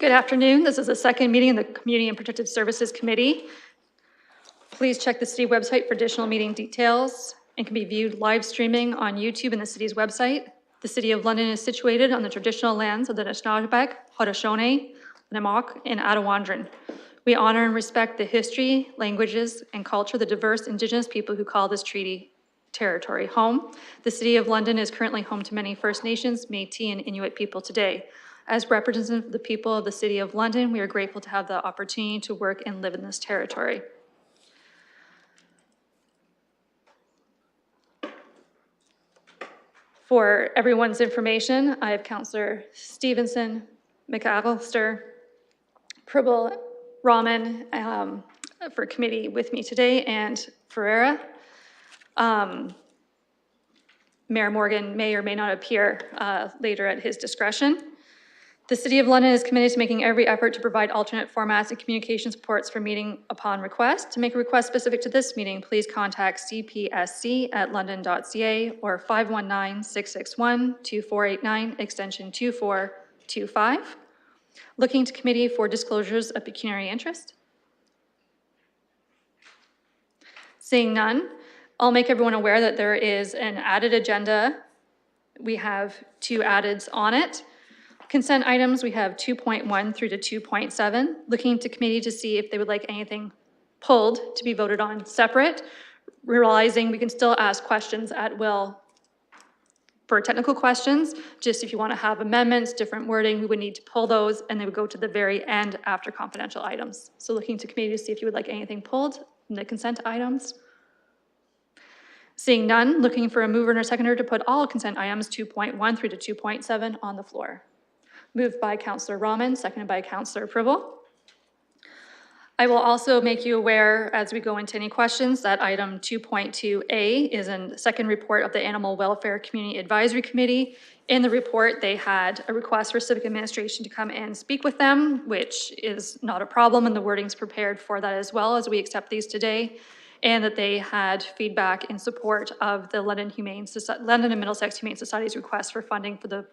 Good afternoon. This is the second meeting of the Community and Protective Services Committee. Please check the city website for additional meeting details and can be viewed live streaming on YouTube and the city's website. The City of London is situated on the traditional lands of the Anishinaabe, Haudenosaunee, Na'Mok, and Attawandaron. We honor and respect the history, languages, and culture of the diverse Indigenous people who call this treaty territory home. The City of London is currently home to many First Nations, Métis, and Inuit people today. As representatives of the people of the City of London, we are grateful to have the opportunity to work and live in this territory. For everyone's information, I have Councillor Stevenson, McAllister, Pribble, Rahman for committee with me today, and Ferreira. Mayor Morgan may or may not appear later at his discretion. The City of London is committed to making every effort to provide alternate formats and communication supports for meeting upon request. To make a request specific to this meeting, please contact cpsc@london.ca or 519-661-2489, extension 2425. Looking to committee for disclosures of pecuniary interest. Seeing none, I'll make everyone aware that there is an added agenda. We have two addeds on it. Consent items, we have 2.1 through to 2.7. Looking to committee to see if they would like anything pulled to be voted on separate, realizing we can still ask questions at will for technical questions. Just if you want to have amendments, different wording, we would need to pull those and they would go to the very end after confidential items. So looking to committee to see if you would like anything pulled in the consent items. Seeing none, looking for a mover and a seconder to put all consent items 2.1 through to 2.7 on the floor. Moved by Councillor Rahman, seconded by Councillor Pribble. I will also make you aware as we go into any questions that item 2.2A is a second report of the Animal Welfare Community Advisory Committee. In the report, they had a request for Civic Administration to come and speak with them, which is not a problem, and the wording's prepared for that as well as we accept these today, and that they had feedback in support of the London and Middlesex Humane Society's request for funding for the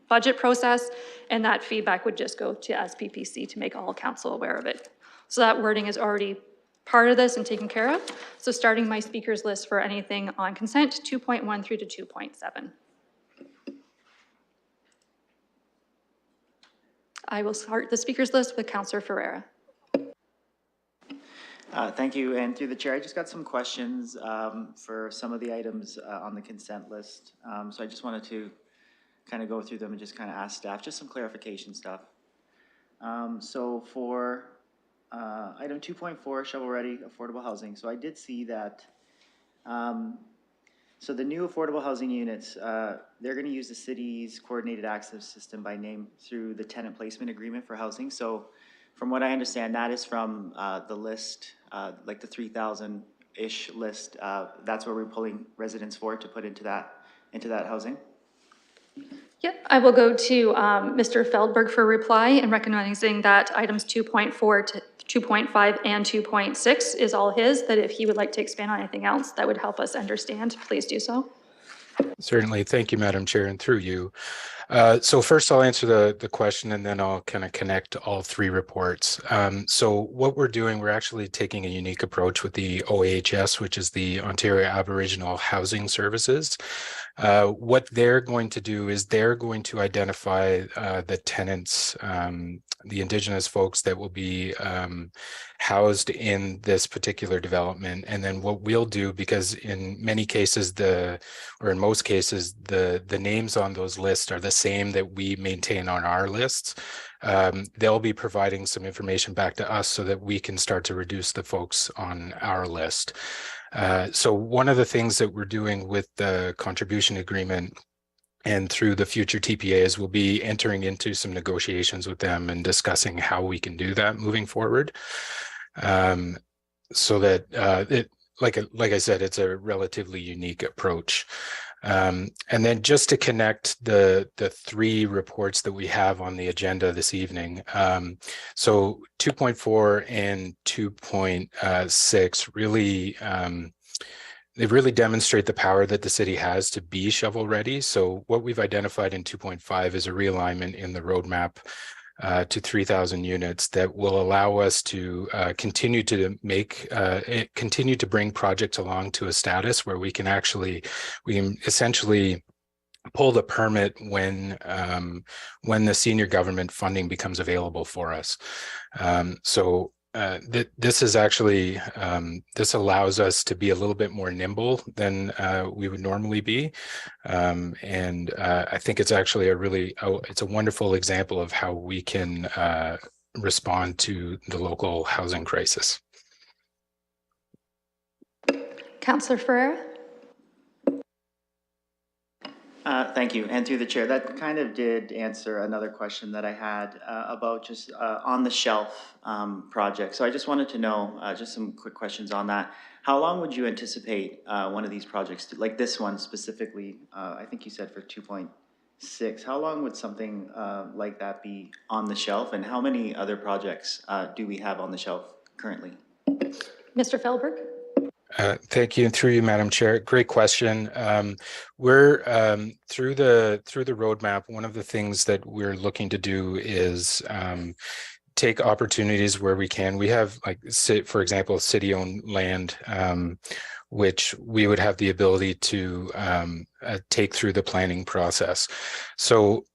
budget process, and that feedback would just go to SPPC to make all council aware of it. So that wording is already part of this and taken care of. So starting my speakers list for anything on consent, 2.1 through to 2.7. I will start the speakers list with Councillor Ferreira. Thank you, and through the chair, I just got some questions for some of the items on the consent list. So I just wanted to kind of go through them and just kind of ask staff just some clarification stuff. So for item 2.4, shovel-ready affordable housing. So I did see that, so the new affordable housing units, they're going to use the city's coordinated access system by name through the tenant placement agreement for housing. So from what I understand, that is from the list, like the 3,000-ish list. That's where we're pulling residents for to put into that housing. Yep, I will go to Mr. Feldberg for a reply and recognizing that items 2.4 to 2.5 and 2.6 is all his, that if he would like to expand on anything else that would help us understand, please do so. Certainly. Thank you, Madam Chair, and through you. So first I'll answer the question and then I'll kind of connect all three reports. So what we're doing, we're actually taking a unique approach with the OAHS, which is the Ontario Aboriginal Housing Services. What they're going to do is they're going to identify the tenants, the Indigenous folks that will be housed in this particular development. And then what we'll do, because in many cases, or in most cases, the names on those lists are the same that we maintain on our lists. They'll be providing some information back to us so that we can start to reduce the folks on our list. So one of the things that we're doing with the contribution agreement and through the future TPAs, we'll be entering into some negotiations with them and discussing how we can do that moving forward. So that like I said, it's a relatively unique approach. And then just to connect the three reports that we have on the agenda this evening. So 2.4 and 2.6 really, they really demonstrate the power that the city has to be shovel ready. So what we've identified in 2.5 is a realignment in the roadmap to 3,000 units that will allow us to continue to continue to bring projects along to a status where we can essentially pull the permit when the senior government funding becomes available for us. This is actually, this allows us to be a little bit more nimble than we would normally be. I think it's actually it's a wonderful example of how we can respond to the local housing crisis. Councillor Ferreira? Thank you. And through the chair, that kind of did answer another question that I had about just on the shelf project. So I just wanted to know just some quick questions on that. How long would you anticipate one of these projects, like this one specifically, I think you said for 2.6, how long would something like that be on the shelf, and how many other projects do we have on the shelf currently? Mr. Feldberg? Thank you, and through you, Madam Chair. Great question. We're through the roadmap. One of the things that we're looking to do is take opportunities where we can. We have, like, for example, city-owned land, which we would have the ability to take through the planning process. So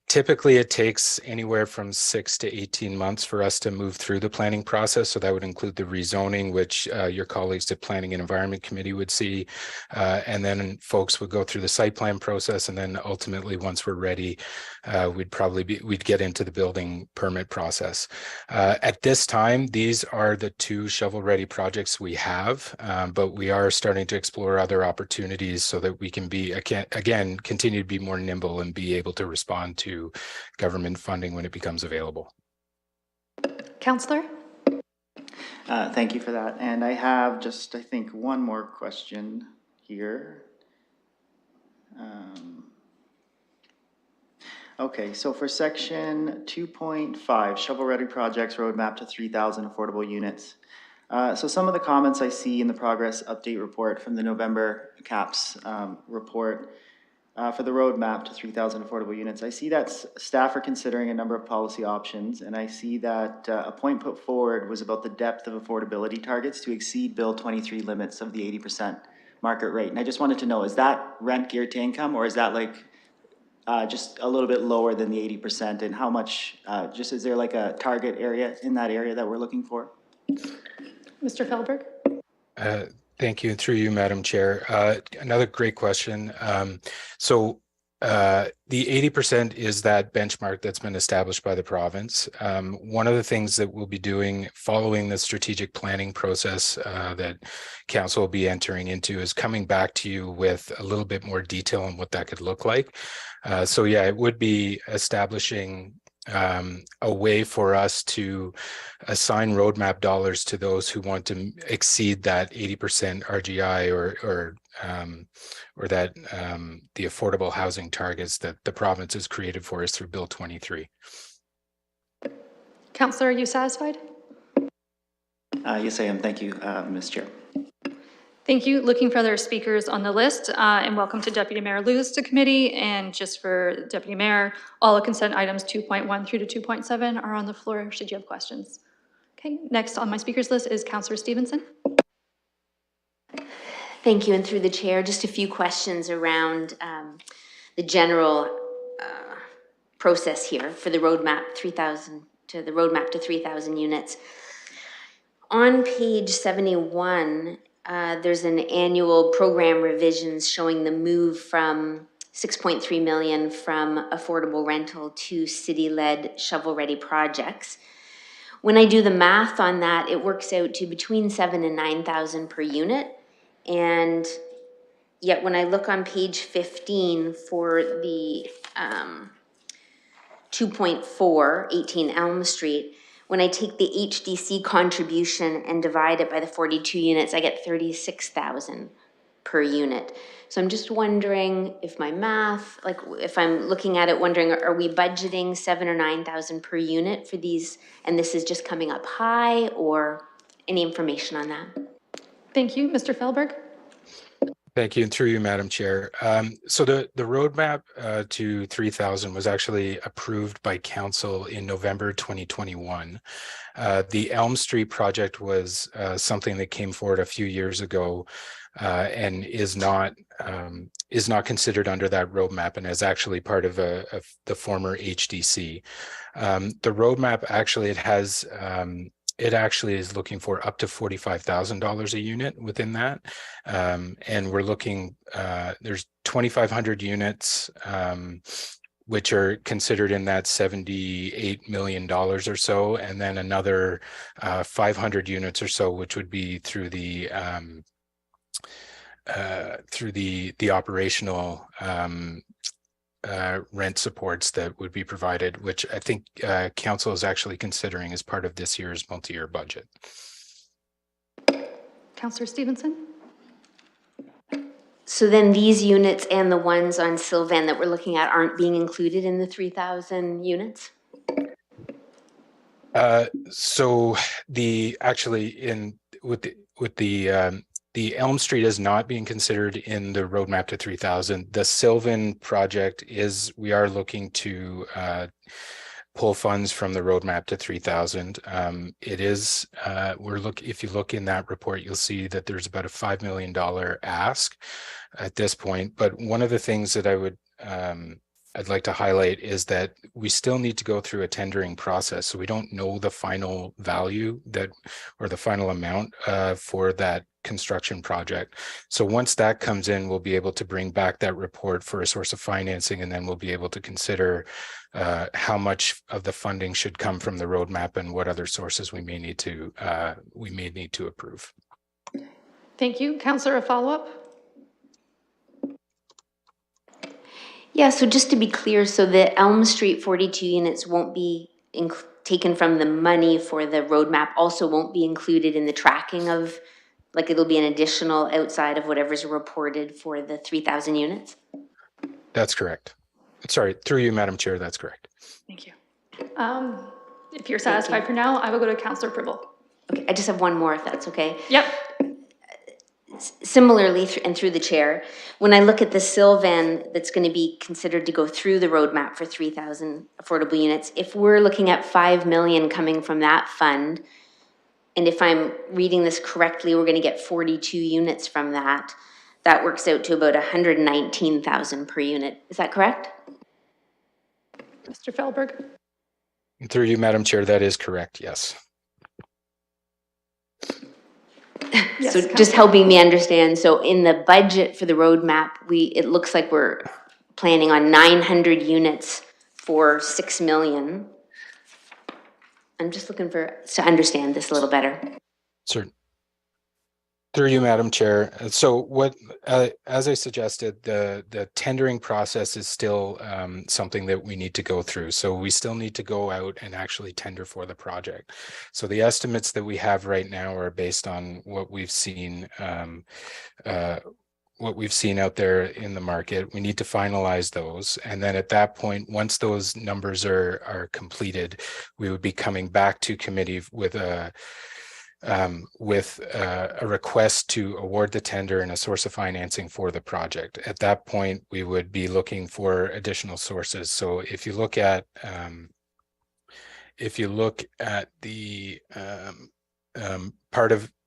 typically it takes anywhere from 6 to 18 months for us to move through the planning process. So that would include the rezoning, which your colleagues at Planning and Environment Committee would see. And then folks would go through the site plan process. And then ultimately, once we're ready, we'd get into the building permit process. At this time, these are the 2 shovel-ready projects we have, but we are starting to explore other opportunities so that we can be, again, continue to be more nimble and be able to respond to government funding when it becomes available. Councillor? Thank you for that. And I have just, I think, one more question here. Okay, so for section 2.5, shovel-ready projects roadmap to 3,000 affordable units. So some of the comments I see in the progress update report from the November CAPS report for the roadmap to 3,000 affordable units, I see that staff are considering a number of policy options, and I see that a point put forward was about the depth of affordability targets to exceed Bill 23 limits of the 80% market rate. And I just wanted to know, is that rent geared to income, or is that like just a little bit lower than the 80%, and how much, just is there like a target area in that area that we're looking for? Mr. Feldberg? Thank you, through you, Madam Chair. Another great question. So the 80% is that benchmark that's been established by the province. One of the things that we'll be doing following the strategic planning process that council will be entering into is coming back to you with a little bit more detail on what that could look like. So yeah, it would be establishing a way for us to assign roadmap dollars to those who want to exceed that 80% RGI or that the affordable housing targets that the province has created for us through Bill 23. Councillor, are you satisfied? Yes, I am. Thank you, Ms. Chair. Thank you. Looking for other speakers on the list, and welcome to Deputy Mayor Lewis to committee. And just for Deputy Mayor, all the consent items 2.1 through to 2.7 are on the floor should you have questions. Okay, next on my speakers list is Councillor Stevenson. Thank you, and through the chair, just a few questions around the general process here for the roadmap 3,000 to the roadmap to 3,000 units. On page 71, there's an annual program revisions showing the move from 6.3 million from affordable rental to city-led shovel-ready projects. When I do the math on that, it works out to between 7,000 and 9,000 per unit. And yet when I look on page 15 for the 2.4, 18 Elm Street, when I take the HDC contribution and divide it by the 42 units, I get 36,000 per unit. So I'm just wondering if my math, like if I'm looking at it, wondering, are we budgeting 7,000 or 9,000 per unit for these, and this is just coming up high, or any information on that? Thank you. Mr. Feldberg? Thank you, and through you, Madam Chair. So the roadmap to 3,000 was actually approved by Council in November 2021. The Elm Street project was something that came forward a few years ago and is not considered under that roadmap and is actually part of the former HDC. The roadmap actually it actually is looking for up to $45,000 a unit within that. And we're looking, there's 2,500 units, which are considered in that $78 million or so, and then another 500 units or so, which would be through the operational rent supports that would be provided, which I think council is actually considering as part of this year's multi-year budget. Councillor Stevenson? So then these units and the ones on Sylvan that we're looking at aren't being included in the 3,000 units? So the Elm Street is not being considered in the roadmap to 3,000. The Sylvan project we are looking to pull funds from the roadmap to 3,000. If you look in that report, you'll see that there's about a $5 million ask at this point. But one of the things that I'd like to highlight is that we still need to go through a tendering process. So we don't know the final value or the final amount for that construction project. So once that comes in, we'll be able to bring back that report for a source of financing, and then we'll be able to consider how much of the funding should come from the roadmap and what other sources we may need to approve. Thank you. Councillor, a follow-up? Yeah, so just to be clear, so the Elm Street 42 units won't be taken from the money for the roadmap, also won't be included in the tracking of, like it'll be an additional outside of whatever's reported for the 3,000 units? That's correct. Sorry, through you, Madam Chair, that's correct. Thank you. If you're satisfied for now, I will go to Councillor Pribble. Okay, I just have one more, if that's okay. Yep. Similarly, and through the chair, when I look at the Sylvan that's going to be considered to go through the roadmap for 3,000 affordable units, if we're looking at 5 million coming from that fund, and if I'm reading this correctly, we're going to get 42 units from that, that works out to about 119,000 per unit. Is that correct? Mr. Feldberg? Through you, Madam Chair, that is correct, yes. Yes, So just helping me understand, so in the budget for the roadmap, it looks like we're planning on 900 units for 6 million. I'm just looking to understand this a little better. Sir. Through you, Madam Chair. So as I suggested, the tendering process is still something that we need to go through. So we still need to go out and actually tender for the project. So the estimates that we have right now are based on what we've seen out there in the market. We need to finalize those. And then at that point, once those numbers are completed, we would be coming back to committee with a request to award the tender and a source of financing for the project. At that point, we would be looking for additional sources. So if you look at the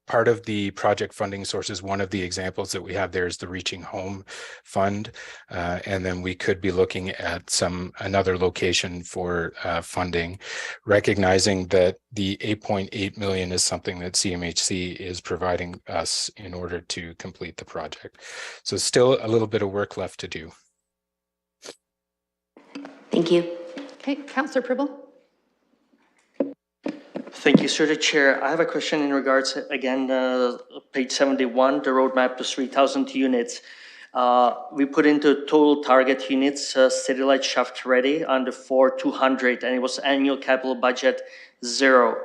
part of the project funding sources, one of the examples that we have there is the Reaching Home Fund, and then we could be looking at another location for funding, recognizing that the 8.8 million is something that CMHC is providing us in order to complete the project. So still a little bit of work left to do. Thank you. Okay, Councillor Pribble? Thank you, Sir the Chair. I have a question in regards, again, page 71, the roadmap to 3,000 units. We put into total target units, City Light shaft ready under 4,200, and it was annual capital budget 0.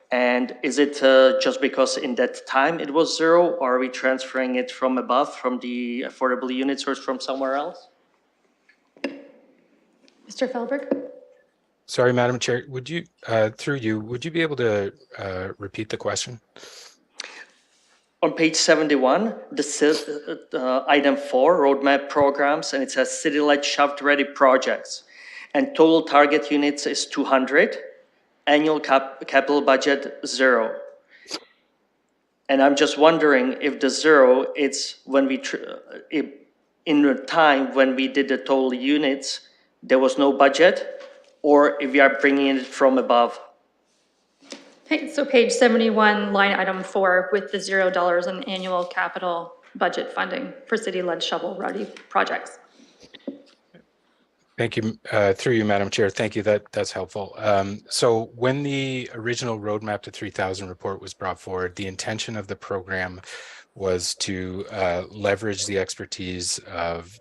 And is it just because in that time it was 0, or are we transferring it from above, from the affordable units, or from somewhere else? Mr. Feldberg? Sorry, Madam Chair, would you be able to repeat the question? on page 71, item 4, roadmap programs, and it says city light shaft-ready projects. And total target units is 200, annual capital budget 0. And I'm just wondering if the 0, it's when we, in the time when we did the total units, there was no budget, or if we are bringing it from above. Okay, so page 71, line item 4, with the $0 in annual capital budget funding for city-led shovel-ready projects. Thank you, through you, Madam Chair. Thank you. That's helpful. So when the original Roadmap to 3000 report was brought forward, the intention of the program was to leverage the expertise of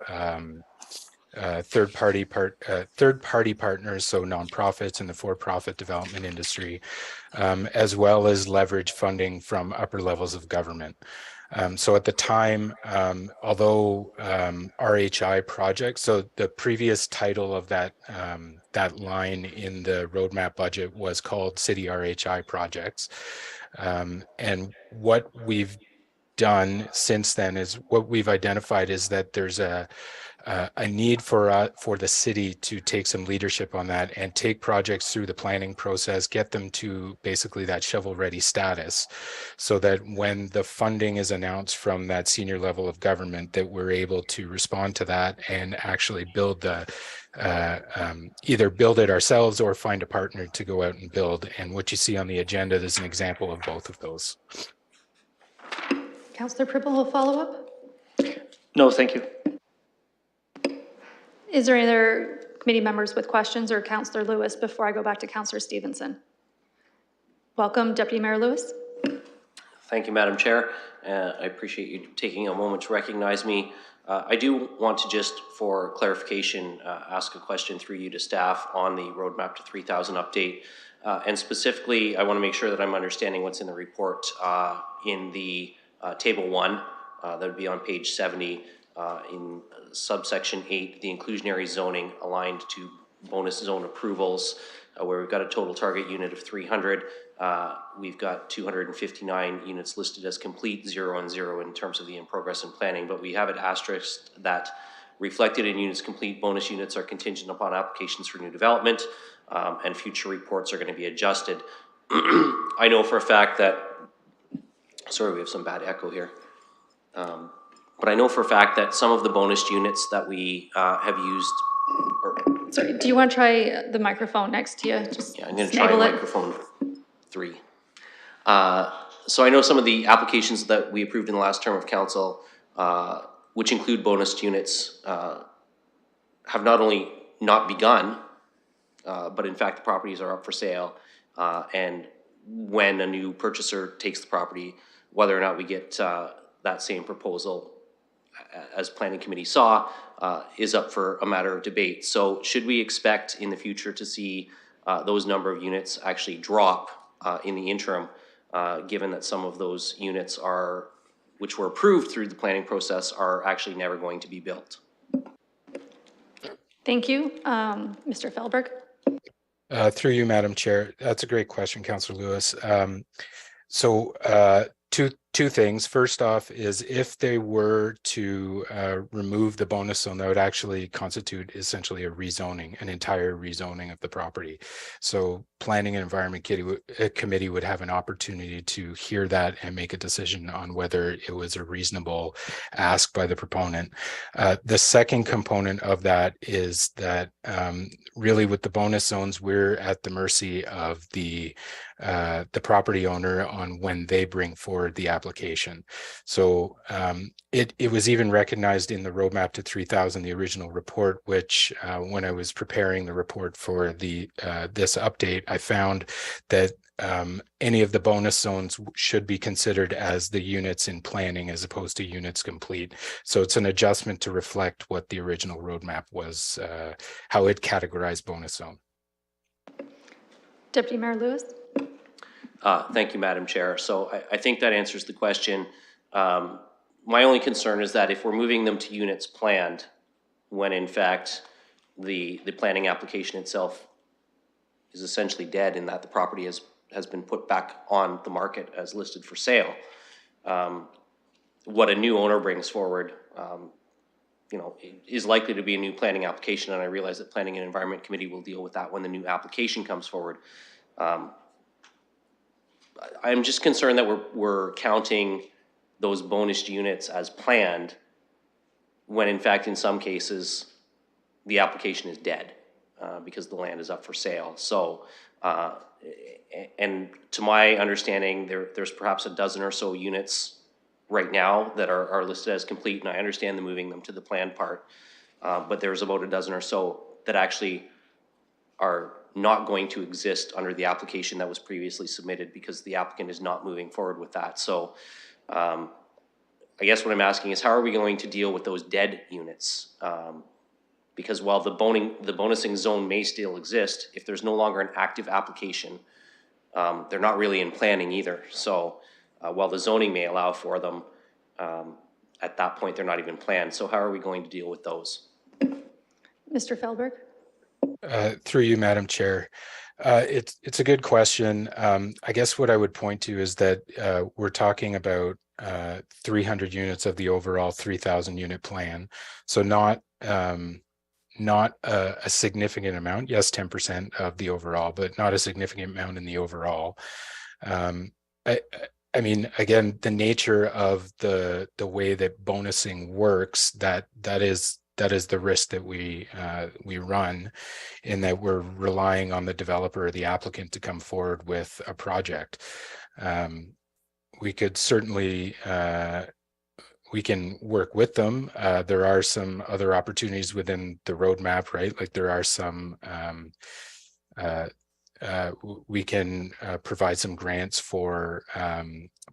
third-party partners, so nonprofits in the for-profit development industry, as well as leverage funding from upper levels of government. So at the time, although RHI projects, so the previous title of that that line in the roadmap budget was called City RHI projects, and what we've done since then is what we've identified is that there's a need for the city to take some leadership on that and take projects through the planning process, get them to basically that shovel-ready status, so that when the funding is announced from that senior level of government, that we're able to respond to that and actually build the either build it ourselves or find a partner to go out and build. And what you see on the agenda is an example of both of those. Councillor Pribble will follow up. No, thank you. Is there any other committee members with questions, or Councillor Lewis before I go back to Councillor Stevenson? Welcome, Deputy Mayor Lewis. Thank you, Madam Chair. I appreciate you taking a moment to recognize me. I do want to just, for clarification, ask a question through you to staff on the Roadmap to 3000 update. And specifically, I want to make sure that I'm understanding what's in the report in the Table 1, that would be on page 70, in subsection 8, the inclusionary zoning aligned to bonus zone approvals, where we've got a total target unit of 300. We've got 259 units listed as complete, 0 and 0 in terms of the in progress and planning, but we have it asterisked that reflected in units complete bonus units are contingent upon applications for new development, and future reports are going to be adjusted. I know for a fact that, sorry, we have some bad echo here. But I know for a fact that some of the bonus units that we have used. Sorry, do you want to try the microphone next to you? Just yeah, I'm going to try microphone 3. So I know some of the applications that we approved in the last term of council, which include bonus units, have not only not begun, but in fact the properties are up for sale. And when a new purchaser takes the property, whether or not we get that same proposal, as planning committee saw, is up for a matter of debate. So should we expect in the future to see those number of units actually drop in the interim, given that some of those units are, which were approved through the planning process, are actually never going to be built? Thank you. Mr. Feldberg. Through you, Madam Chair. That's a great question, Councillor Lewis. So two things. First off is if they were to remove the bonus zone, that would actually constitute essentially a rezoning, an entire rezoning of the property. So Planning and Environment Committee would have an opportunity to hear that and make a decision on whether it was a reasonable ask by the proponent. The second component of that is that really with the bonus zones, we're at the mercy of the property owner on when they bring forward the application. So it was even recognized in the Roadmap to 3000, the original report, which when I was preparing the report for the this update, I found that any of the bonus zones should be considered as the units in planning as opposed to units complete. So it's an adjustment to reflect what the original roadmap was, how it categorized bonus zone. Deputy Mayor Lewis. Thank you, Madam Chair. So I think that answers the question. My only concern is that if we're moving them to units planned, when in fact the planning application itself is essentially dead in that the property has been put back on the market as listed for sale, what a new owner brings forward, you know, is likely to be a new planning application, and I realize that Planning and Environment Committee will deal with that when the new application comes forward. I'm just concerned that we're counting those bonus units as planned, when in fact, in some cases, the application is dead, because the land is up for sale. So, and to my understanding, there's perhaps a dozen or so units right now that are listed as complete, and I understand the moving them to the planned part. But there's about a dozen or so that actually are not going to exist under the application that was previously submitted, because the applicant is not moving forward with that. So I guess what I'm asking is, how are we going to deal with those dead units? Because while the bonusing zone may still exist, if there's no longer an active application, they're not really in planning either. So while the zoning may allow for them, at that point, they're not even planned. So how are we going to deal with those? Mr. Feldberg? Through you, Madam Chair. It's a good question. I guess what I would point to is that we're talking about 300 units of the overall 3,000 unit plan. So not a significant amount. Yes, 10% of the overall, but not a significant amount in the overall. I mean, again, the nature of the way that bonusing works, that is the risk that we run, in that we're relying on the developer or the applicant to come forward with a project. We could certainly we can work with them. There are some other opportunities within the roadmap, right? Like there are some we can provide some grants for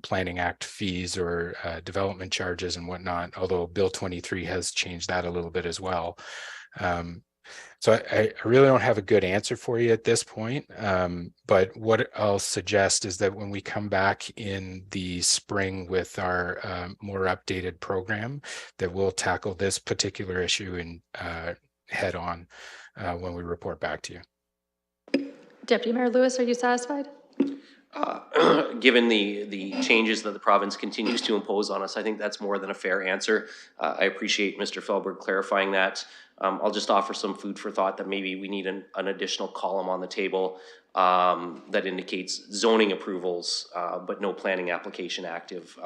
Planning Act fees or development charges and whatnot, although Bill 23 has changed that a little bit as well. So I really don't have a good answer for you at this point, but what I'll suggest is that when we come back in the spring with our more updated program, that we'll tackle this particular issue in head on when we report back to you. Deputy Mayor Lewis, are you satisfied? Given the changes that the province continues to impose on us, I think that's more than a fair answer. I appreciate Mr. Feldberg clarifying that. I'll just offer some food for thought that maybe we need an additional column on the table that indicates zoning approvals, but no planning application active.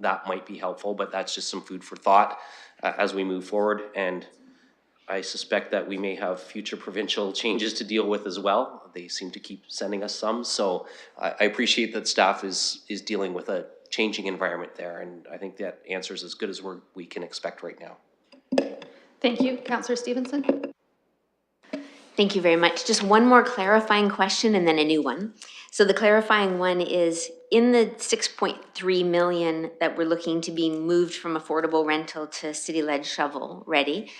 That might be helpful, but that's just some food for thought as we move forward. And I suspect that we may have future provincial changes to deal with as well. They seem to keep sending us some. So I appreciate that staff is dealing with a changing environment there. And I think that answer is as good as we can expect right now. Thank you. Councillor Stevenson? Thank you very much. Just one more clarifying question and then a new one. So the clarifying one is, in the 6.3 million that we're looking to being moved from affordable rental to city-led shovel ready,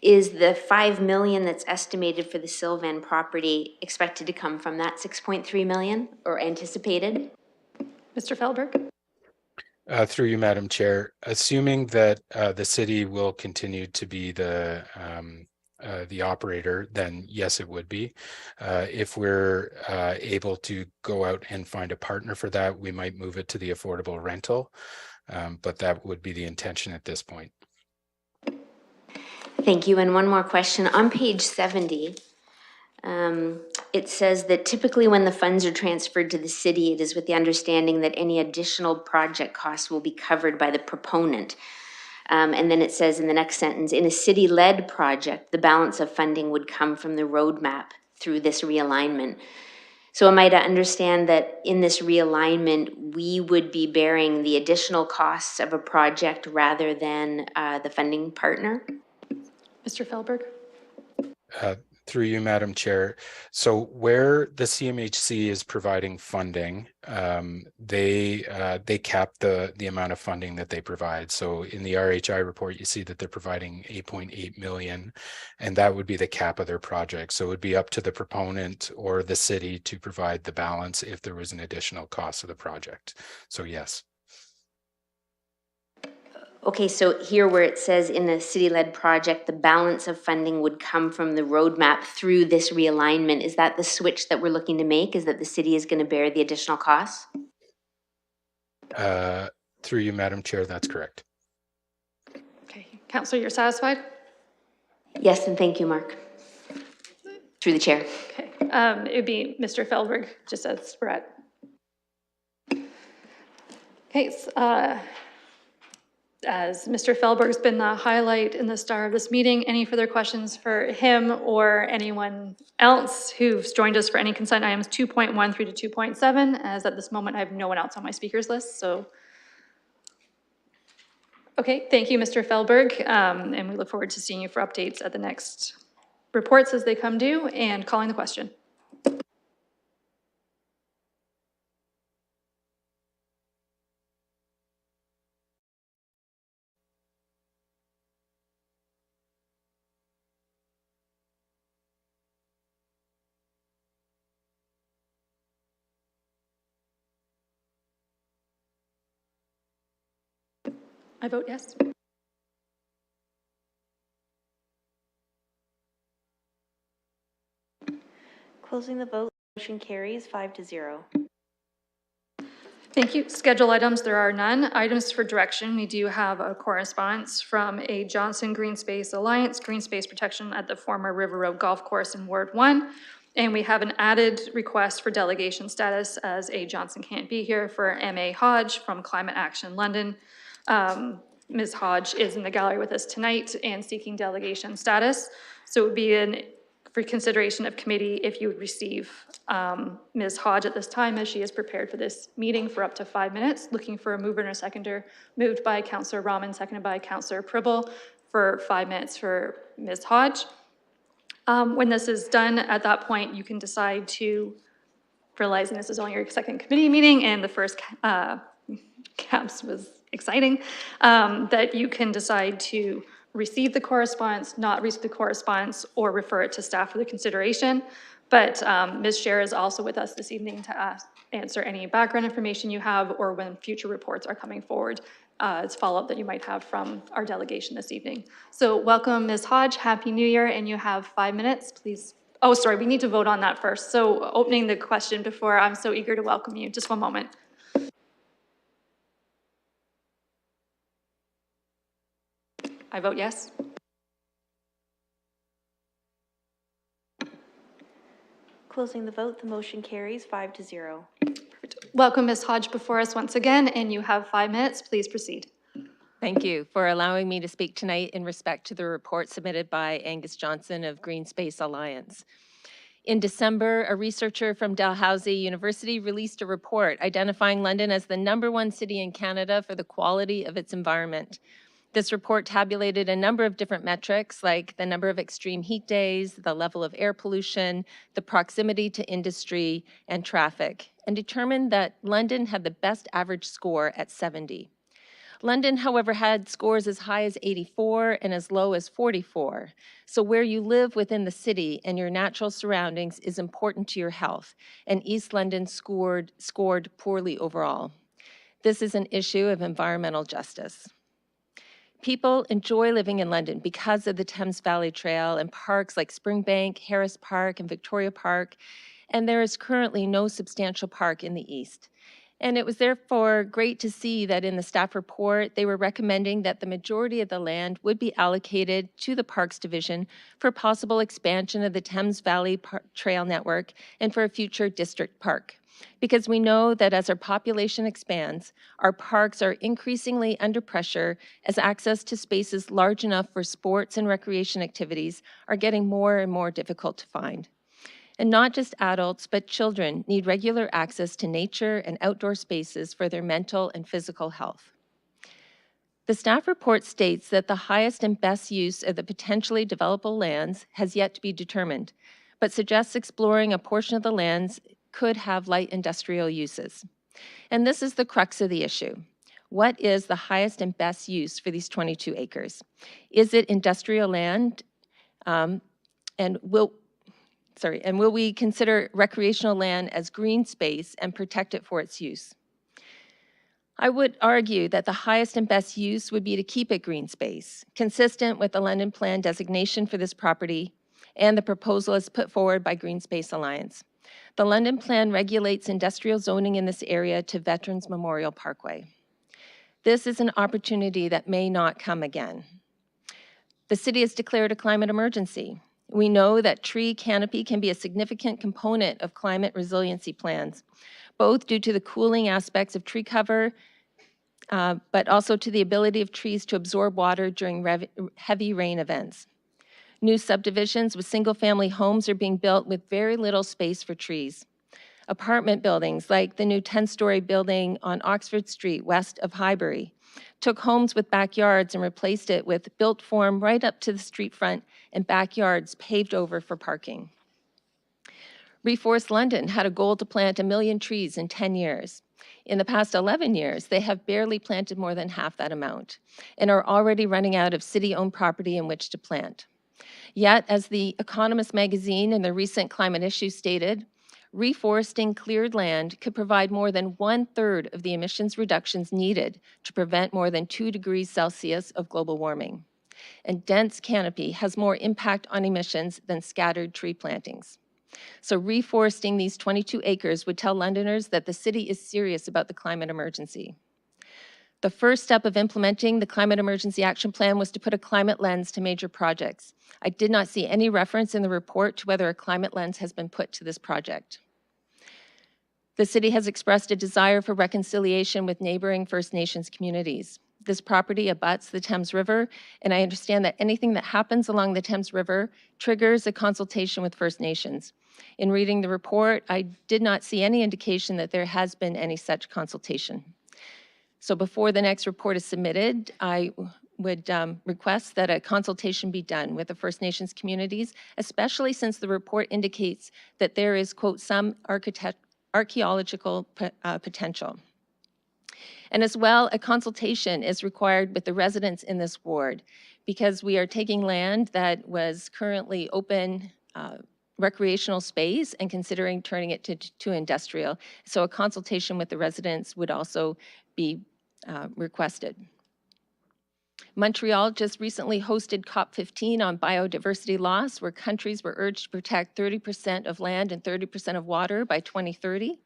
is the 5 million that's estimated for the Sylvan property expected to come from that 6.3 million, or anticipated? Mr. Feldberg? Through you, Madam Chair, assuming that the city will continue to be the operator, then yes, it would be. If we're able to go out and find a partner for that, we might move it to the affordable rental, but that would be the intention at this point. Thank you. And one more question. On page 70, it says that typically when the funds are transferred to the city, it is with the understanding that any additional project costs will be covered by the proponent. And then it says in the next sentence, in a city-led project, the balance of funding would come from the roadmap through this realignment. So am I to understand that in this realignment, we would be bearing the additional costs of a project rather than the funding partner? Mr. Feldberg? Through you, Madam Chair. So where the CMHC is providing funding, they cap the amount of funding that they provide. So in the RHI report, you see that they're providing 8.8 million, and that would be the cap of their project. So it would be up to the proponent or the city to provide the balance if there was an additional cost of the project. So yes. Okay, so here where it says in a city-led project, the balance of funding would come from the roadmap through this realignment. Is that the switch that we're looking to make? Is that the city is going to bear the additional costs? Through you, Madam Chair, that's correct. Okay, Counselor, you're satisfied? Yes, and thank you, Mark. Through the chair. Okay, it would be Mr. Feldberg, just as we're at. Okay, as Mr. Feldberg's been the highlight in the star of this meeting, any further questions for him or anyone else who's joined us for any consent items 2.1 through to 2.7? As at this moment, I have no one else on my speakers list, so. Okay, thank you, Mr. Feldberg, and we look forward to seeing you for updates at the next reports as they come due and calling the question. I vote yes. Closing the vote, motion carries 5-0. Thank you. Schedule items, there are none. Items for direction, we do have a correspondence from a Johnson Green Space Alliance, green space protection at the former River Road Golf Course in Ward 1. And we have an added request for delegation status as A. Johnson can't be here for M.A. Hodge from Climate Action London. Ms. Hodge is in the gallery with us tonight and seeking delegation status. So it would be for consideration of committee if you would receive Ms. Hodge at this time as she is prepared for this meeting for up to 5 minutes. Looking for a mover and a seconder. Moved by Councillor Rahman, seconded by Councillor Pribble for 5 minutes for Ms. Hodge. When this is done, at that point, you can decide to, realizing this is only your second committee meeting and the first CAPS was exciting, that you can decide to receive the correspondence, not receive the correspondence, or refer it to staff for the consideration. But Ms. Scher is also with us this evening to answer any background information you have or when future reports are coming forward as follow-up that you might have from our delegation this evening. So welcome, Ms. Hodge. Happy New Year, and you have 5 minutes, please. Oh, sorry, we need to vote on that first. So opening the question before, I'm so eager to welcome you. Just one moment. I vote yes. Closing the vote, the motion carries 5-0. Welcome, Ms. Hodge, before us once again, and you have 5 minutes. Please proceed. Thank you for allowing me to speak tonight in respect to the report submitted by Angus Johnson of Green Space Alliance. In December, a researcher from Dalhousie University released a report identifying London as the #1 city in Canada for the quality of its environment. This report tabulated a number of different metrics like the number of extreme heat days, the level of air pollution, the proximity to industry and traffic, and determined that London had the best average score at 70. London, however, had scores as high as 84 and as low as 44. So where you live within the city and your natural surroundings is important to your health, and East London scored poorly overall. This is an issue of environmental justice. People enjoy living in London because of the Thames Valley Trail and parks like Springbank, Harris Park, and Victoria Park, and there is currently no substantial park in the east. And it was therefore great to see that in the staff report, they were recommending that the majority of the land would be allocated to the Parks Division for possible expansion of the Thames Valley Trail network and for a future district park. Because we know that as our population expands, our parks are increasingly under pressure as access to spaces large enough for sports and recreation activities are getting more and more difficult to find. And not just adults, but children need regular access to nature and outdoor spaces for their mental and physical health. The staff report states that the highest and best use of the potentially developable lands has yet to be determined, but suggests exploring a portion of the lands could have light industrial uses. And this is the crux of the issue. What is the highest and best use for these 22 acres? Is it industrial land? And will we consider recreational land as green space and protect it for its use? I would argue that the highest and best use would be to keep it green space, consistent with the London Plan designation for this property and the proposal as put forward by Green Space Alliance. The London Plan regulates industrial zoning in this area to Veterans Memorial Parkway. This is an opportunity that may not come again. The city has declared a climate emergency. We know that tree canopy can be a significant component of climate resiliency plans, both due to the cooling aspects of tree cover, but also to the ability of trees to absorb water during heavy rain events. New subdivisions with single-family homes are being built with very little space for trees. Apartment buildings, like the new 10-story building on Oxford Street west of Highbury, took homes with backyards and replaced it with built form right up to the street front and backyards paved over for parking. Reforest London had a goal to plant 1 million trees in 10 years. In the past 11 years, they have barely planted more than half that amount and are already running out of city-owned property in which to plant. Yet, as The Economist magazine in the recent climate issue stated, reforesting cleared land could provide more than 1/3 of the emissions reductions needed to prevent more than 2 degrees Celsius of global warming. And dense canopy has more impact on emissions than scattered tree plantings. So reforesting these 22 acres would tell Londoners that the city is serious about the climate emergency. The first step of implementing the Climate Emergency Action Plan was to put a climate lens to major projects. I did not see any reference in the report to whether a climate lens has been put to this project. The city has expressed a desire for reconciliation with neighboring First Nations communities. This property abuts the Thames River, and I understand that anything that happens along the Thames River triggers a consultation with First Nations. In reading the report, I did not see any indication that there has been any such consultation. So before the next report is submitted, I would request that a consultation be done with the First Nations communities, especially since the report indicates that there is, quote, some archaeological potential. And as well, a consultation is required with the residents in this ward because we are taking land that was currently open recreational space and considering turning it to industrial. So a consultation with the residents would also be requested. Montreal just recently hosted COP15 on biodiversity loss, where countries were urged to protect 30% of land and 30% of water by 2030.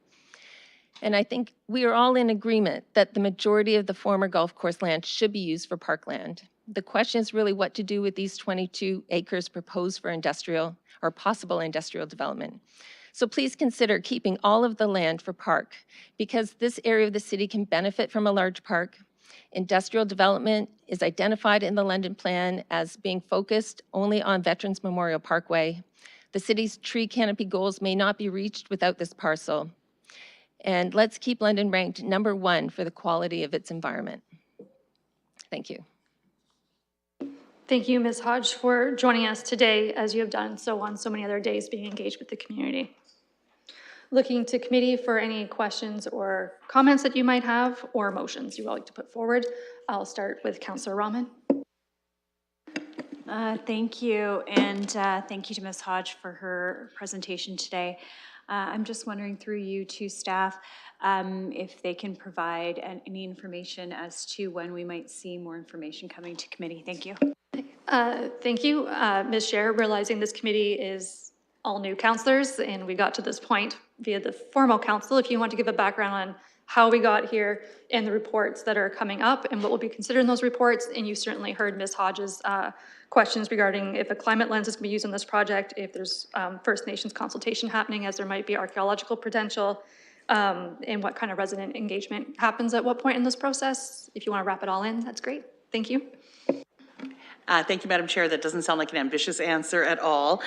And I think we are all in agreement that the majority of the former golf course land should be used for parkland. The question is really what to do with these 22 acres proposed for industrial or possible industrial development. So please consider keeping all of the land for park because this area of the city can benefit from a large park. Industrial development is identified in the London Plan as being focused only on Veterans Memorial Parkway. The city's tree canopy goals may not be reached without this parcel. And let's keep London ranked #1 for the quality of its environment. Thank you. Thank you, Ms. Hodge, for joining us today, as you have done so on so many other days, being engaged with the community. Looking to committee for any questions or comments that you might have or motions you would like to put forward. I'll start with Councillor Rahman. Thank you, and thank you to Ms. Hodge for her presentation today. I'm just wondering through you to staff if they can provide any information as to when we might see more information coming to committee. Thank you. Thank you, Ms. Chair. Realizing this committee is all new councillors and we got to this point via the formal council, if you want to give a background on how we got here and the reports that are coming up and what will be considered in those reports. And you certainly heard Ms. Hodges' questions regarding if a climate lens is going to be used in this project, if there's First Nations consultation happening, as there might be archaeological potential, and what kind of resident engagement happens at what point in this process. If you want to wrap it all in, that's great. Thank you. Thank you, Madam Chair. That doesn't sound like an ambitious answer at all.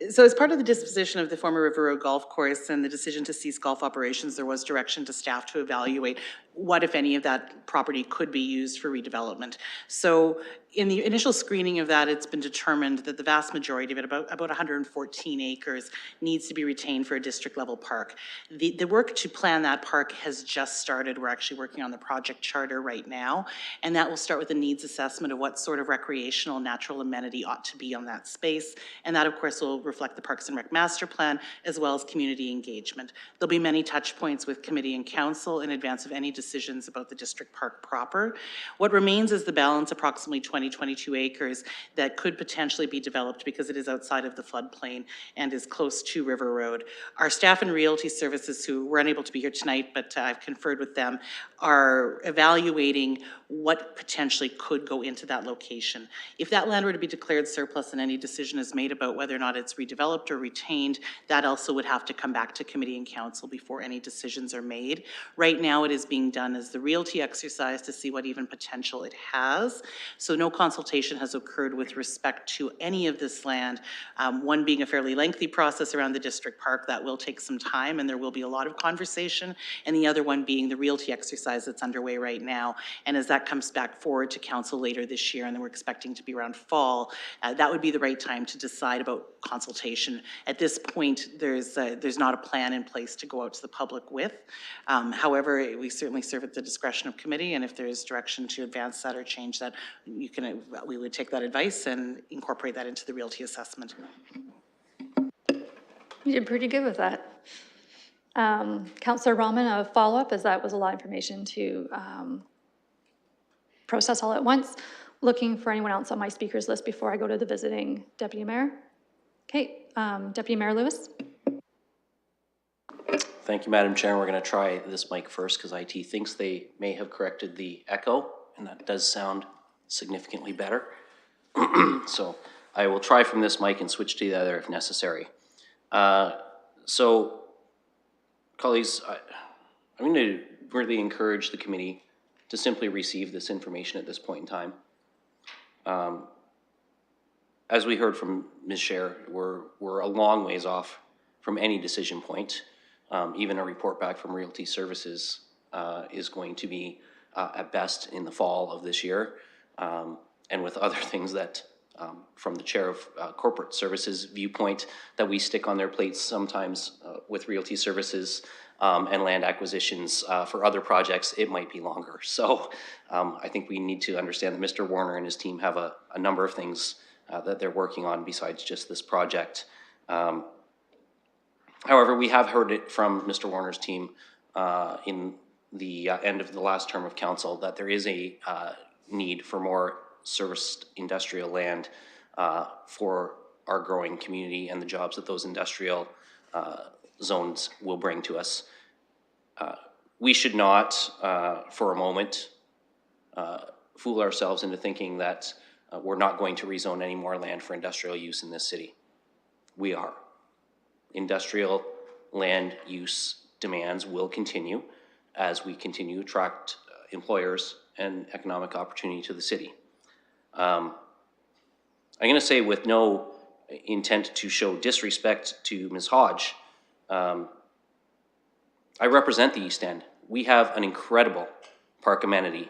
So as part of the disposition of the former River Road Golf Course and the decision to cease golf operations, there was direction to staff to evaluate what, if any, of that property could be used for redevelopment. So in the initial screening of that, it's been determined that the vast majority of it, about 114 acres, needs to be retained for a district level park. The work to plan that park has just started. We're actually working on the project charter right now, and that will start with a needs assessment of what sort of recreational natural amenity ought to be on that space. And that, of course, will reflect the Parks and Rec Master Plan as well as community engagement. There'll be many touch points with committee and council in advance of any decisions about the district park proper. What remains is the balance, approximately 22 acres, that could potentially be developed because it is outside of the floodplain and is close to River Road. Our staff and realty services, who were unable to be here tonight, but I've conferred with them, are evaluating what potentially could go into that location. If that land were to be declared surplus and any decision is made about whether or not it's redeveloped or retained, that also would have to come back to committee and council before any decisions are made. Right now, it is being done as the realty exercise to see what even potential it has. So no consultation has occurred with respect to any of this land. One being a fairly lengthy process around the district park that will take some time and there will be a lot of conversation, and the other one being the realty exercise that's underway right now. And as that comes back forward to council later this year, and then we're expecting to be around fall, that would be the right time to decide about consultation. At this point, there's not a plan in place to go out to the public with. However, we certainly serve at the discretion of committee, and if there's direction to advance that or change that, we would take that advice and incorporate that into the realty assessment. You did pretty good with that. Councillor Rahman, a follow-up, as that was a lot of information to process all at once. Looking for anyone else on my speakers list before I go to the visiting deputy mayor. Okay, Deputy Mayor Lewis. Thank you, Madam Chair. We're going to try this mic first because IT thinks they may have corrected the echo, and that does sound significantly better. So I will try from this mic and switch to the other if necessary. So, colleagues, I'm going to really encourage the committee to simply receive this information at this point in time. As we heard from Ms. Scher, we're a long ways off from any decision point. Even a report back from Realty Services is going to be at best in the fall of this year. And with other things that from the chair of corporate services viewpoint that we stick on their plates sometimes with Realty Services and land acquisitions for other projects, it might be longer. So I think we need to understand that Mr. Warner and his team have a number of things that they're working on besides just this project. However, we have heard it from Mr. Warner's team in the end of the last term of council that there is a need for more serviced industrial land for our growing community and the jobs that those industrial zones will bring to us. We should not, for a moment, fool ourselves into thinking that we're not going to rezone any more land for industrial use in this city. We are. Industrial land use demands will continue as we continue to attract employers and economic opportunity to the city. I'm going to say, with no intent to show disrespect to Ms. Hodge, I represent the East End. We have an incredible park amenity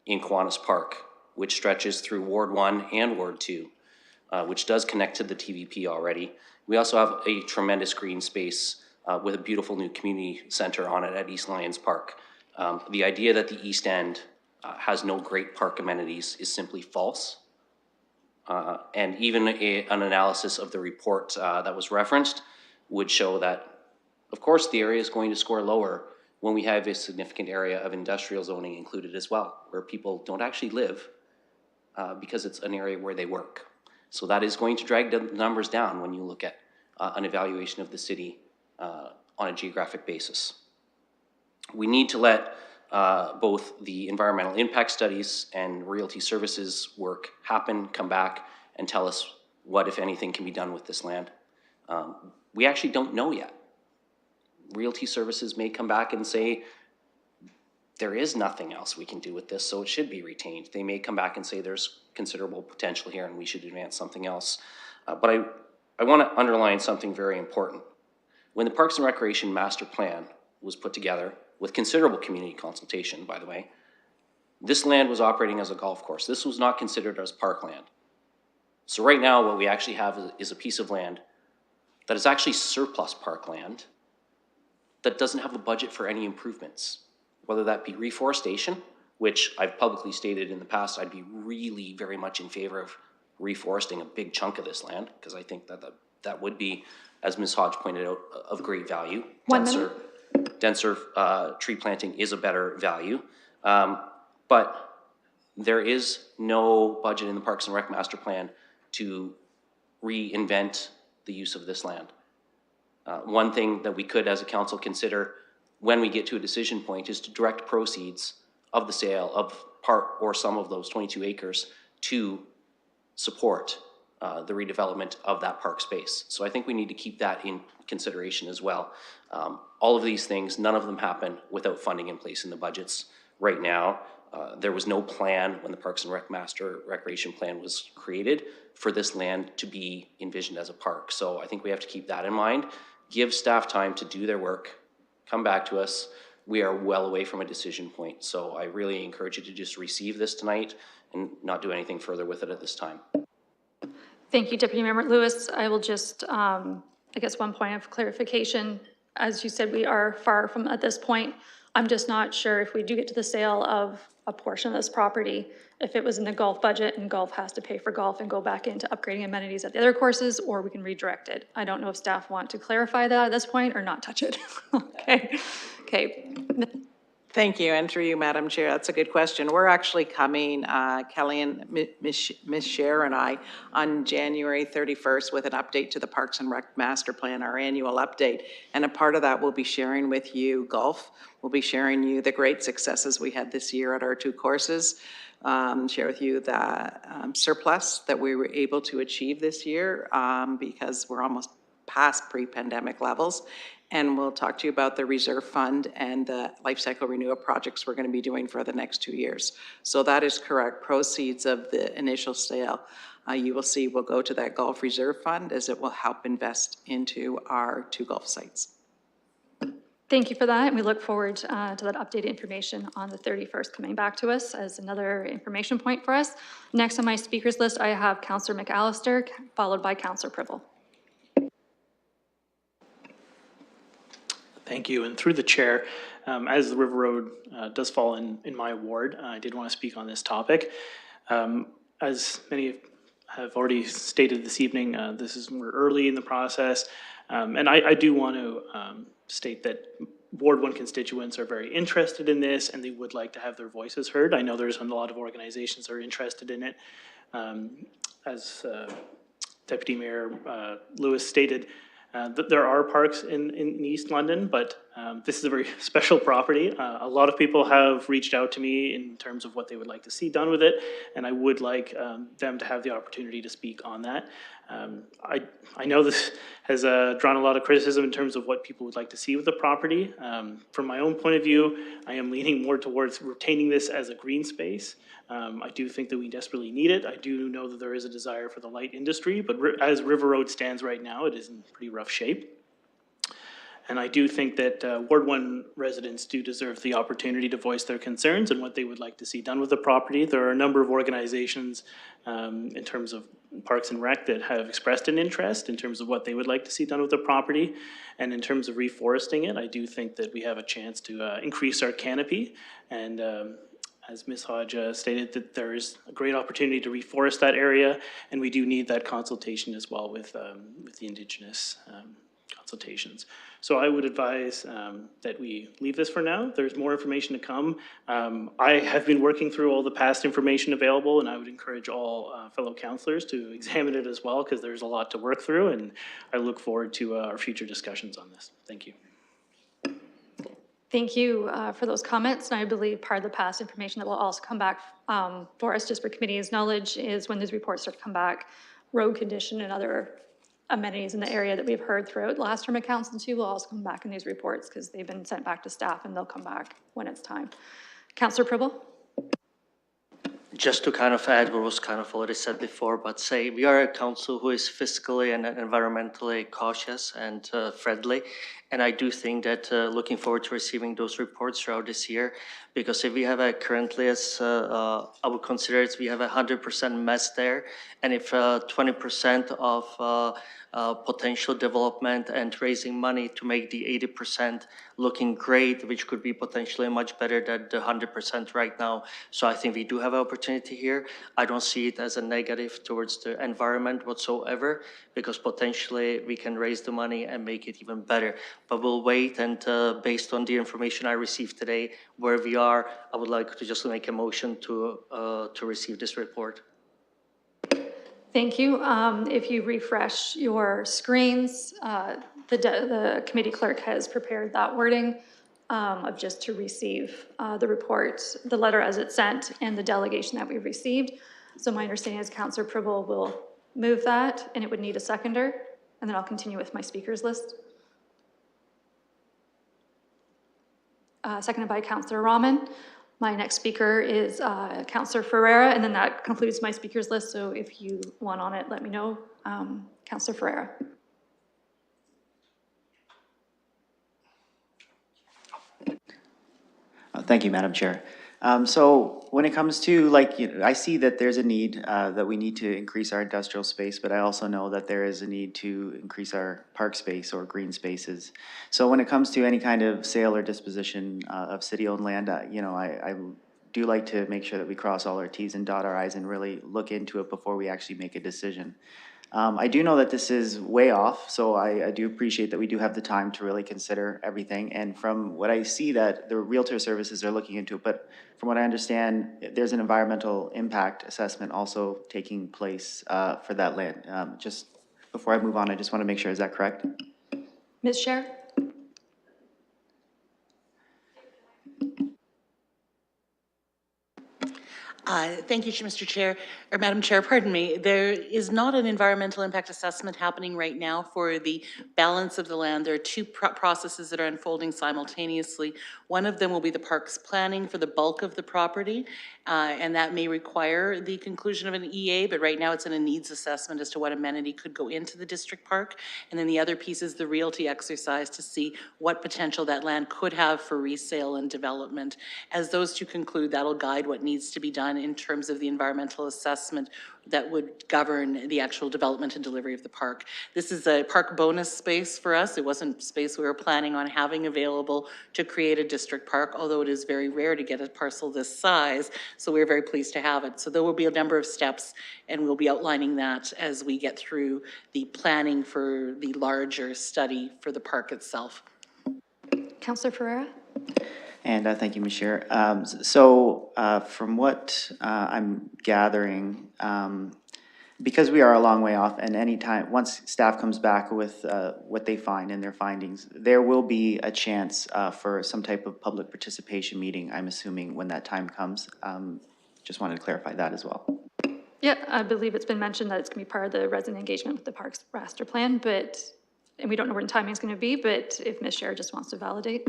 in Kiwanis Park, which stretches through Ward 1 and Ward 2, which does connect to the TVP already. We also have a tremendous green space with a beautiful new community center on it at East Lyons Park. The idea that the East End has no great park amenities is simply false. And even an analysis of the report that was referenced would show that, of course, the area is going to score lower when we have a significant area of industrial zoning included as well, where people don't actually live because it's an area where they work. So that is going to drag the numbers down when you look at an evaluation of the city on a geographic basis. We need to let both the environmental impact studies and Realty Services work happen, come back, and tell us what, if anything, can be done with this land. We actually don't know yet. Realty Services may come back and say, there is nothing else we can do with this, so it should be retained. They may come back and say there's considerable potential here and we should advance something else. But I want to underline something very important. When the Parks and Recreation Master Plan was put together, with considerable community consultation, by the way, this land was operating as a golf course. This was not considered as parkland. So right now, what we actually have is a piece of land that is actually surplus parkland that doesn't have a budget for any improvements, whether that be reforestation, which I've publicly stated in the past, I'd be really very much in favor of reforesting a big chunk of this land, because I think that would be, as Ms. Hodge pointed out, of great value. Denser tree planting is a better value. But there is no budget in the Parks and Rec Master Plan to reinvent the use of this land. One thing that we could as a council consider when we get to a decision point, is to direct proceeds of the sale of part or some of those 22 acres to support the redevelopment of that park space. So I think we need to keep that in consideration as well. All of these things, none of them happen without funding in place in the budgets right now. There was no plan when the Parks and Rec Master Recreation Plan was created for this land to be envisioned as a park. So I think we have to keep that in mind, give staff time to do their work, come back to us. We are well away from a decision point. So I really encourage you to just receive this tonight and not do anything further with it at this time. Thank you, Deputy Member Lewis. I will just, I guess one point of clarification. As you said, we are far from at this point. I'm just not sure if we do get to the sale of a portion of this property, if it was in the golf budget and golf has to pay for golf and go back into upgrading amenities at the other courses, or we can redirect it. I don't know if staff want to clarify that at this point or not touch it. Okay. Okay. Thank you, and through you, Madam Chair, that's a good question. We're actually coming, Kelly and Ms. Scher and I, on January 31st with an update to the Parks and Rec Master Plan, our annual update. And a part of that we'll be sharing with you golf. We'll be sharing you the great successes we had this year at our two courses. Share with you the surplus that we were able to achieve this year because we're almost past pre-pandemic levels. And we'll talk to you about the reserve fund and the life cycle renewal projects we're going to be doing for the next 2 years. So that is correct. Proceeds of the initial sale, you will see, will go to that golf reserve fund as it will help invest into our two golf sites. Thank you for that. And we look forward to that updated information on the 31st coming back to us as another information point for us. Next on my speakers list, I have Councillor McAllister, followed by Councillor Privel. Thank you, and through the chair, as the River Road does fall in my ward, I did want to speak on this topic. As many have already stated this evening, we're early in the process, and I do want to state that Ward 1 constituents are very interested in this, and they would like to have their voices heard. I know there's a lot of organizations that are interested in it. As Deputy Mayor Lewis stated, there are parks in East London, but this is a very special property. A lot of people have reached out to me in terms of what they would like to see done with it, and I would like them to have the opportunity to speak on that. I know this has drawn a lot of criticism in terms of what people would like to see with the property. From my own point of view, I am leaning more towards retaining this as a green space. I do think that we desperately need it. I do know that there is a desire for the light industry, but as River Road stands right now, it is in pretty rough shape. And I do think that Ward 1 residents do deserve the opportunity to voice their concerns and what they would like to see done with the property. There are a number of organizations in terms of Parks and Rec that have expressed an interest in terms of what they would like to see done with the property. And in terms of reforesting it, I do think that we have a chance to increase our canopy. And as Ms. Hodge stated, that there is a great opportunity to reforest that area, and we do need that consultation as well with the Indigenous consultations. So I would advise that we leave this for now. There's more information to come. I have been working through all the past information available, and I would encourage all fellow councillors to examine it as well, because there's a lot to work through, and I look forward to our future discussions on this. Thank you. Thank you for those comments. And I believe part of the past information that will also come back for us, just for committee's knowledge, is when these reports start to come back, road condition and other amenities in the area that we've heard throughout last term of council too will also come back in these reports because they've been sent back to staff and they'll come back when it's time. Councillor Privel? Just to kind of add what was kind of already said before, but say we are a council who is fiscally and environmentally cautious and friendly. And I do think that looking forward to receiving those reports throughout this year, because if we have a currently, as I would consider it, we have 100% mess there. And if 20% of potential development and raising money to make the 80% looking great, which could be potentially much better than the 100% right now. So I think we do have an opportunity here. I don't see it as a negative towards the environment whatsoever, because potentially we can raise the money and make it even better. But we'll wait, and based on the information I received today, where we are, I would like to just make a motion to receive this report. Thank you. If you refresh your screens, the committee clerk has prepared that wording of just to receive the report, the letter as it's sent, and the delegation that we've received. So my understanding is Councillor Pribble will move that, and it would need a seconder, and then I'll continue with my speakers list. Seconded by Councillor Rahman. My next speaker is Councillor Ferreira, and then that concludes my speakers list. So if you want on it, let me know. Councillor Ferreira. Thank you, Madam Chair. So when it comes to, like, I see that there's a need that we need to increase our industrial space, but I also know that there is a need to increase our park space or green spaces. So when it comes to any kind of sale or disposition of city-owned land, I do like to make sure that we cross all our T's and dot our I's and really look into it before we actually make a decision. I do know that this is way off, so I do appreciate that we do have the time to really consider everything. And from what I see, that the Realtor Services are looking into it, but from what I understand, there's an environmental impact assessment also taking place for that land. Just before I move on, I just want to make sure, is that correct? Ms. Chair? Thank you, Mr. Chair, or Madam Chair, pardon me. There is not an environmental impact assessment happening right now for the balance of the land. There are two processes that are unfolding simultaneously. One of them will be the parks planning for the bulk of the property, and that may require the conclusion of an EA, but right now it's in a needs assessment as to what amenity could go into the district park. And then the other piece is the realty exercise to see what potential that land could have for resale and development. As those two conclude, that'll guide what needs to be done in terms of the environmental assessment that would govern the actual development and delivery of the park. This is a park bonus space for us. It wasn't space we were planning on having available to create a district park, although it is very rare to get a parcel this size. So we're very pleased to have it. So there will be a number of steps, and we'll be outlining that as we get through the planning for the larger study for the park itself. Councillor Ferreira? And thank you, Ms. Chair. So from what I'm gathering, because we are a long way off, and anytime, once staff comes back with what they find in their findings, there will be a chance for some type of public participation meeting, I'm assuming, when that time comes. Just wanted to clarify that as well. Yeah, I believe it's been mentioned that it's going to be part of the resident engagement with the Parks Master Plan, and we don't know when timing is going to be, but if Ms. Chair just wants to validate.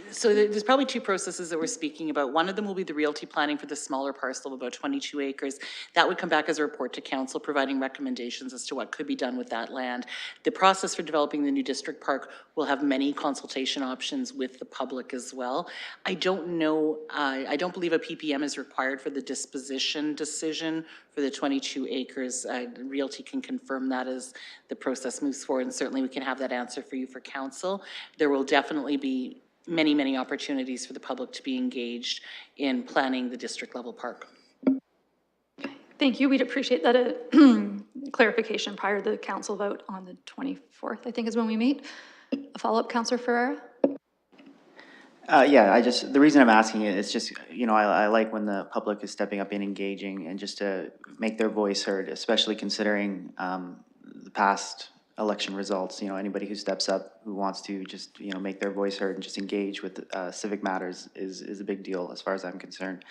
So there's probably two processes that we're speaking about. One of them will be the realty planning for the smaller parcel of about 22 acres. That would come back as a report to council, providing recommendations as to what could be done with that land. The process for developing the new district park will have many consultation options with the public as well. I don't know, I don't believe a PPM is required for the disposition decision for the 22 acres. Realty can confirm that as the process moves forward, and certainly we can have that answer for you for council. There will definitely be many, many opportunities for the public to be engaged in planning the district level park. Thank you. We'd appreciate that clarification prior to the council vote on the 24th, I think is when we meet. A follow-up, Councillor Ferreira? Yeah, the reason I'm asking it is just, I like when the public is stepping up and engaging and just to make their voice heard, especially considering the past election results. Anybody who steps up, who wants to just, make their voice heard and just engage with civic matters is a big deal as far as I'm concerned.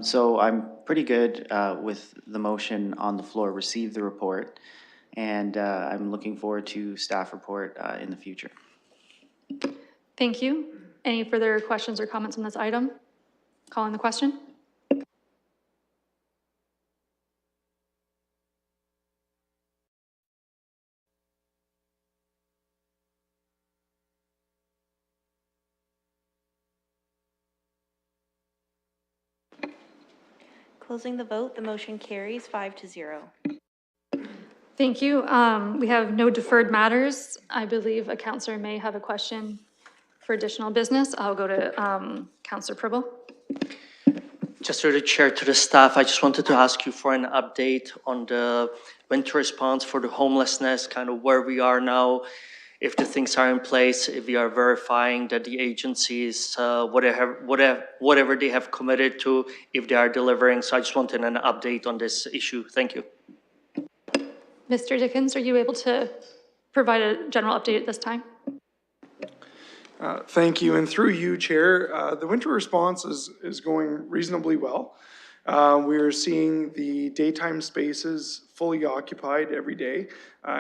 So I'm pretty good with the motion on the floor, receive the report, and I'm looking forward to staff report in the future. Thank you. Any further questions or comments on this item? Calling the question. Closing the vote, the motion carries 5-0. Thank you. We have no deferred matters. I believe a councillor may have a question for additional business. I'll go to Councillor Pribble. Just through the chair to the staff, I just wanted to ask you for an update on the winter response for the homelessness, kind of where we are now, if the things are in place, if we are verifying that the agencies, whatever they have committed to, if they are delivering. So I just wanted an update on this issue. Thank you. Mr. Dickens, are you able to provide a general update at this time? Thank you, and through you, Chair, the winter response is going reasonably well. We're seeing the daytime spaces fully occupied every day,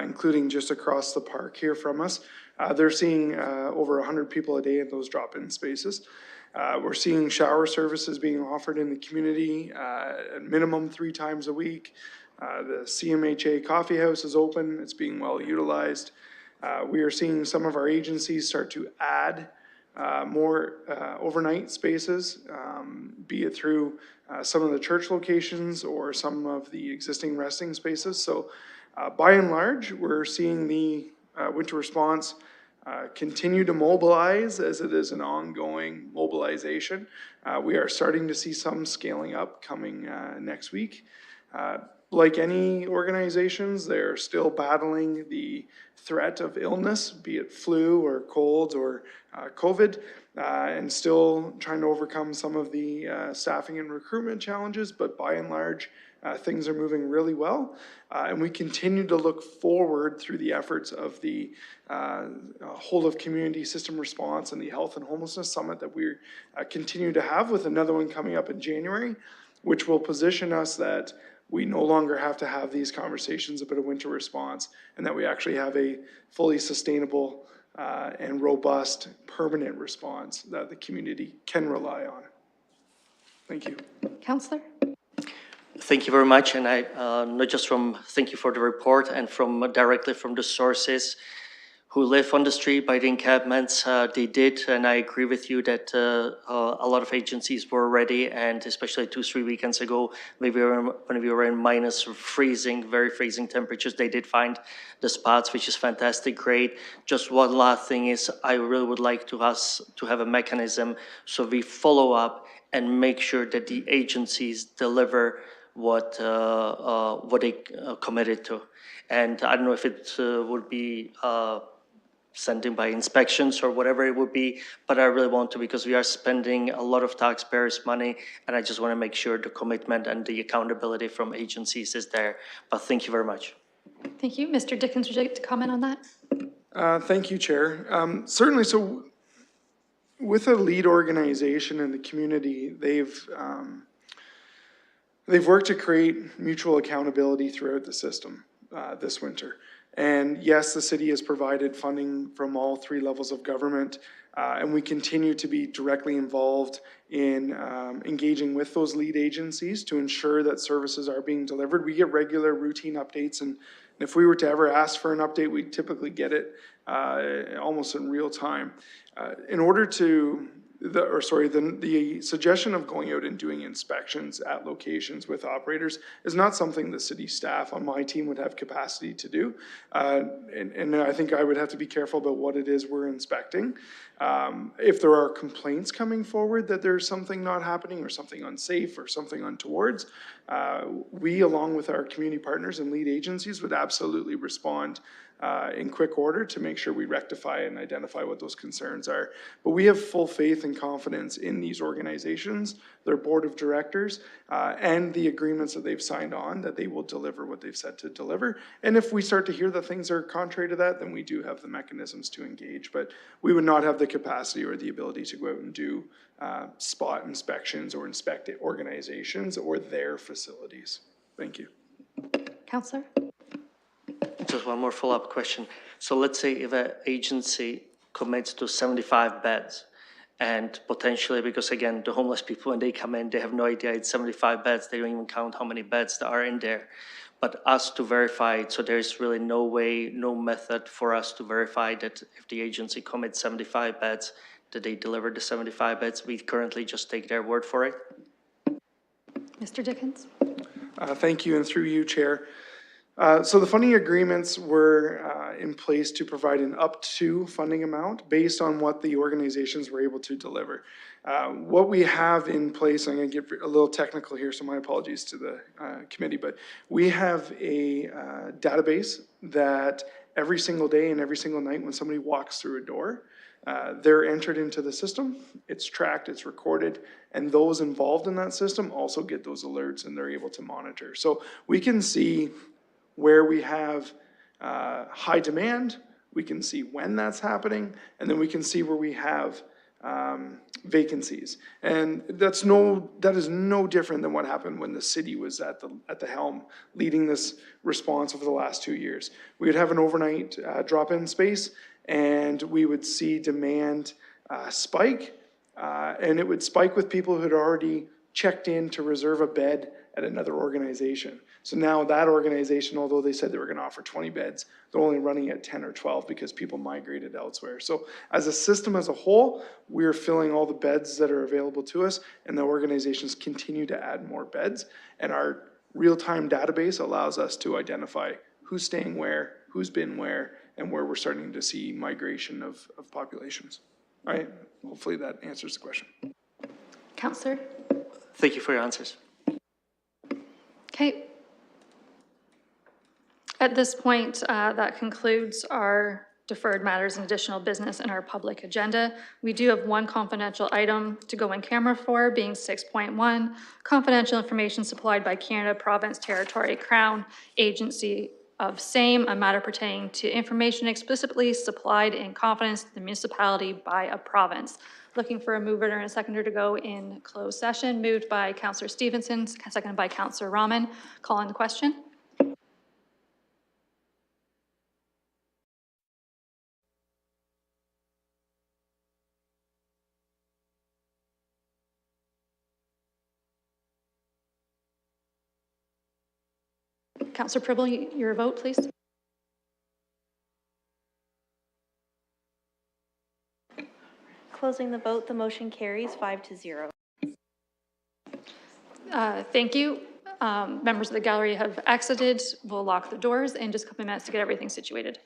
including just across the park here from us. They're seeing over 100 people a day in those drop-in spaces. We're seeing shower services being offered in the community at minimum 3 times a week. The CMHA Coffee House is open. It's being well utilized. We are seeing some of our agencies start to add more overnight spaces, be it through some of the church locations or some of the existing resting spaces. So by and large, we're seeing the winter response continue to mobilize as it is an ongoing mobilization. We are starting to see some scaling up coming next week. Like any organizations, they're still battling the threat of illness, be it flu or colds or COVID, and still trying to overcome some of the staffing and recruitment challenges. But by and large, things are moving really well. And we continue to look forward through the efforts of the whole of community system response and the health and homelessness summit that we continue to have, with another one coming up in January, which will position us that we no longer have to have these conversations about a winter response, and that we actually have a fully sustainable and robust permanent response that the community can rely on. Thank you. Councillor? Thank you very much, and I not just thank you for the report, and directly from the sources who live on the street by the encampments. They did, and I agree with you that a lot of agencies were ready, and especially 2-3 weekends ago, maybe when we were in minus very freezing temperatures, they did find the spots, which is fantastic, great. Just one last thing is, I really would like us to have a mechanism so we follow up and make sure that the agencies deliver what they committed to. And I don't know if it would be sending by inspections or whatever it would be, but I really want to, because we are spending a lot of taxpayers' money, and I just want to make sure the commitment and the accountability from agencies is there. But thank you very much. Thank you. Mr. Dickens, would you like to comment on that? Thank you, Chair. Certainly, so with a lead organization in the community, they've worked to create mutual accountability throughout the system this winter. And yes, the city has provided funding from all 3 levels of government, and we continue to be directly involved in engaging with those lead agencies to ensure that services are being delivered. We get regular routine updates, and if we were to ever ask for an update, we typically get it almost in real time. In order to the suggestion of going out and doing inspections at locations with operators is not something the city staff on my team would have capacity to do. And I think I would have to be careful about what it is we're inspecting. If there are complaints coming forward that there's something not happening or something unsafe or something untowards, we, along with our community partners and lead agencies, would absolutely respond in quick order to make sure we rectify and identify what those concerns are. But we have full faith and confidence in these organizations, their board of directors, and the agreements that they've signed on, that they will deliver what they've said to deliver. And if we start to hear that things are contrary to that, then we do have the mechanisms to engage. But we would not have the capacity or the ability to go out and do spot inspections or inspect organizations or their facilities. Thank you. Councillor? Just one more follow-up question. So let's say if an agency commits to 75 beds, and potentially, because again, the homeless people, when they come in, they have no idea it's 75 beds. They don't even count how many beds there are in there. But us to verify it, so there's really no way, no method for us to verify that if the agency commits 75 beds, that they deliver the 75 beds. We currently just take their word for it. Mr. Dickens? Thank you, and through you, Chair. So the funding agreements were in place to provide an up to funding amount based on what the organizations were able to deliver. What we have in place, I'm going to get a little technical here, so my apologies to the committee, but we have a database that every single day and every single night when somebody walks through a door, they're entered into the system, it's tracked, it's recorded, and those involved in that system also get those alerts and they're able to monitor. So we can see where we have high demand, we can see when that's happening, and then we can see where we have vacancies. And that is no different than what happened when the city was at the helm, leading this response over the last 2 years. We would have an overnight drop-in space, and we would see demand spike, and it would spike with people who had already checked in to reserve a bed at another organization. So now that organization, although they said they were going to offer 20 beds, they're only running at 10 or 12 because people migrated elsewhere. So as a system as a whole, we're filling all the beds that are available to us, and the organizations continue to add more beds. And our real-time database allows us to identify who's staying where, who's been where, and where we're starting to see migration of populations. All right, hopefully that answers the question. Counselor? Thank you for your answers. Okay. At this point, that concludes our deferred matters and additional business in our public agenda. We do have one confidential item to go in camera for, being 6.1, confidential information supplied by Canada, province, territory, crown, agency of same, a matter pertaining to information explicitly supplied in confidence to the municipality by a province. Looking for a mover and a seconder to go in closed session. Moved by Councillor Stevenson, seconded by Councillor Rahman. Calling the question. Councillor Pribble, your vote, please. Closing the vote, the motion carries 5-0. Thank you. Members of the gallery have exited. We'll lock the doors in just a couple of minutes to get everything situated.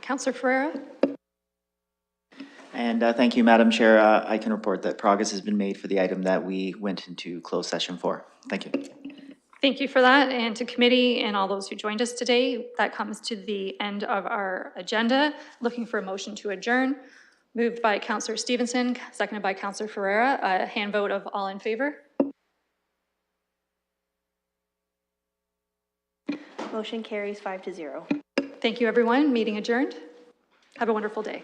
Counselor Ferreira? And thank you, Madam Chair. I can report that progress has been made for the item that we went into closed session for. Thank you. Thank you for that, and to committee and all those who joined us today. That comes to the end of our agenda. Looking for a motion to adjourn. Moved by Councillor Stevenson, seconded by Councillor Ferreira. A hand vote of all in favor. Motion carries 5-0. Thank you, everyone. Meeting adjourned. Have a wonderful day.